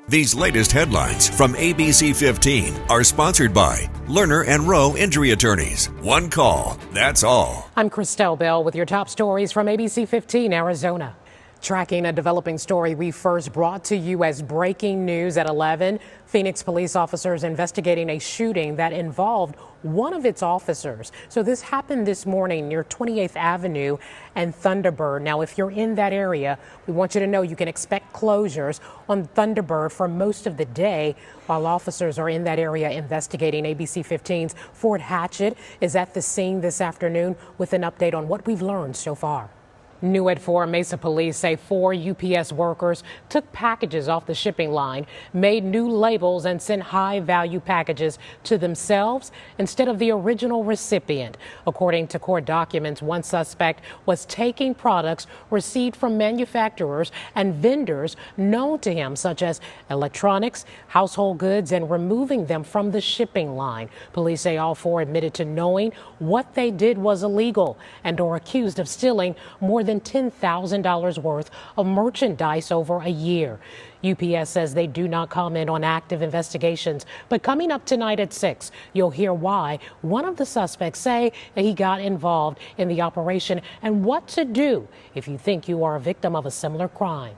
These latest headlines from ABC15 are sponsored by Lerner and Rowe Injury Attorneys. One call, that's all. I'm Christelle Bell with your top stories from ABC15 Arizona. Tracking a developing story we first brought to you as breaking news at 11. Phoenix police officers investigating a shooting that involved one of its officers. So this happened this morning near 28th Avenue and Thunderbird. Now, if you're in that area, we want you to know you can expect closures on Thunderbird for most of the day while officers are in that area investigating. ABC 15's Fort Hatchett is at the scene this afternoon with an update on what we've learned so far. New at 4, Mesa police say 4 UPS workers took packages off the shipping line, made new labels, and sent high-value packages to themselves instead of the original recipient. According to court documents, one suspect was taking products received from manufacturers and vendors known to him, such as electronics, household goods, and removing them from the shipping line. Police say all 4 admitted to knowing what they did was illegal and are accused of stealing more than $10,000 worth of merchandise over a year. UPS says they do not comment on active investigations, but coming up tonight at 6, you'll hear why one of the suspects say that he got involved in the operation and what to do if you think you are a victim of a similar crime.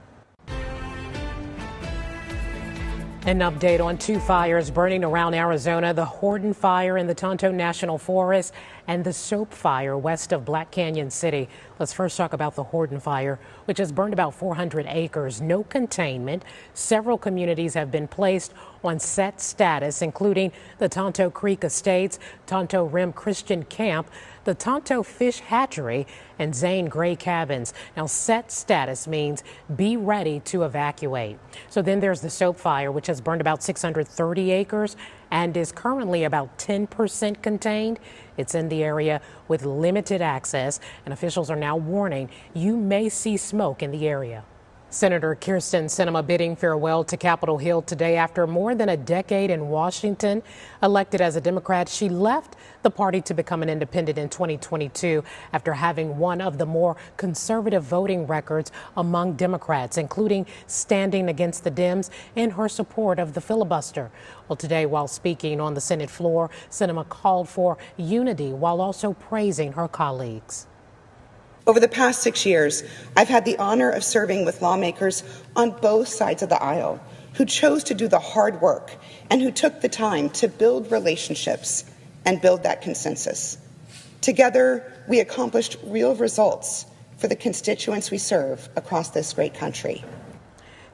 An update on 2 fires burning around Arizona, the Horton Fire in the Tonto National Forest and the Soap Fire west of Black Canyon City. Let's first talk about the Horton Fire, which has burned about 400 acres. No containment. Several communities have been placed on set status, including the Tonto Creek Estates, Tonto Rim Christian Camp, the Tonto Fish Hatchery, and Zane Gray Cabins. Now, set status means be ready to evacuate. So then there's the Soap Fire, which has burned about 630 acres and is currently about 10% contained. It's in the area with limited access, and officials are now warning you may see smoke in the area. Senator Kyrsten Sinema bidding farewell to Capitol Hill today after more than a decade in Washington. Elected as a Democrat, she left the party to become an independent in 2022 after having one of the more conservative voting records among Democrats, including standing against the Dems in her support of the filibuster. Well, today, while speaking on the Senate floor, Sinema called for unity while also praising her colleagues. Over the past 6 years, I've had the honor of serving with lawmakers on both sides of the aisle who chose to do the hard work and who took the time to build relationships and build that consensus. Together, we accomplished real results for the constituents we serve across this great country.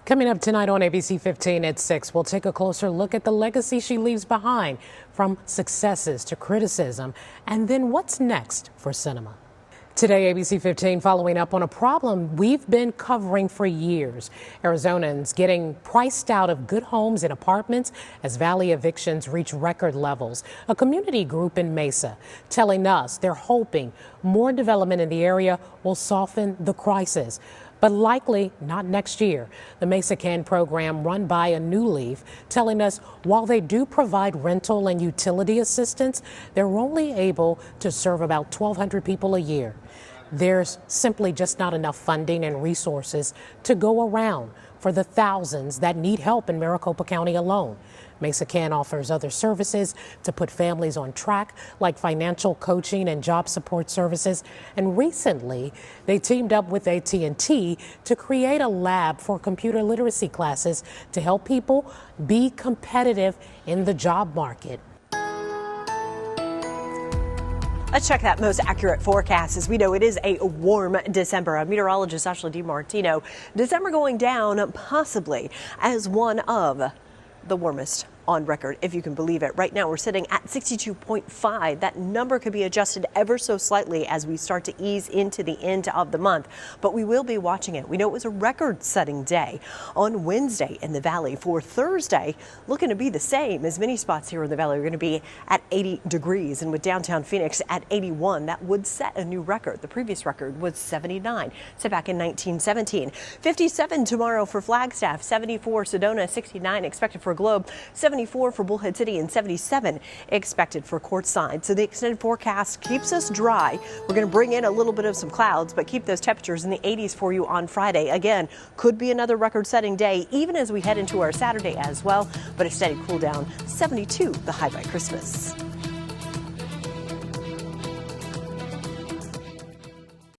Coming up tonight on ABC 15 at 6, we'll take a closer look at the legacy she leaves behind, from successes to criticism, and then what's next for Sinema. Today, ABC 15 following up on a problem we've been covering for years. Arizonans getting priced out of good homes and apartments as valley evictions reach record levels. A community group in Mesa telling us they're hoping more development in the area will soften the crisis, but likely not next year. The Mesa Can program run by a New Leaf telling us while they do provide rental and utility assistance, they're only able to serve about 1,200 people a year. There's simply just not enough funding and resources to go around for the thousands that need help in Maricopa County alone. Mesa Can offers other services to put families on track, like financial coaching and job support services. And recently, they teamed up with AT&T to create a lab for computer literacy classes to help people be competitive in the job market. Let's check that most accurate forecast. As we know, it is a warm December. I'm meteorologist Ashley DiMartino. December going down possibly as one of the warmest on record, if you can believe it. Right now, we're sitting at 62.5. That number could be adjusted ever so slightly as we start to ease into the end of the month, but we will be watching it. We know it was a record-setting day on Wednesday in the valley. For Thursday, looking to be the same, as many spots here in the valley are going to be at 80 degrees, and with downtown Phoenix at 81, that would set a new record. The previous record was 79, set back in 1917. 57 tomorrow for Flagstaff, 74 Sedona, 69 expected for Globe, 70 74 for Bullhead City, and 77 expected for Quartzsite. So the extended forecast keeps us dry. We're going to bring in a little bit of some clouds, but keep those temperatures in the 80s for you on Friday. Again, could be another record-setting day, even as we head into our Saturday as well, but a steady cool down. 72 the high by Christmas.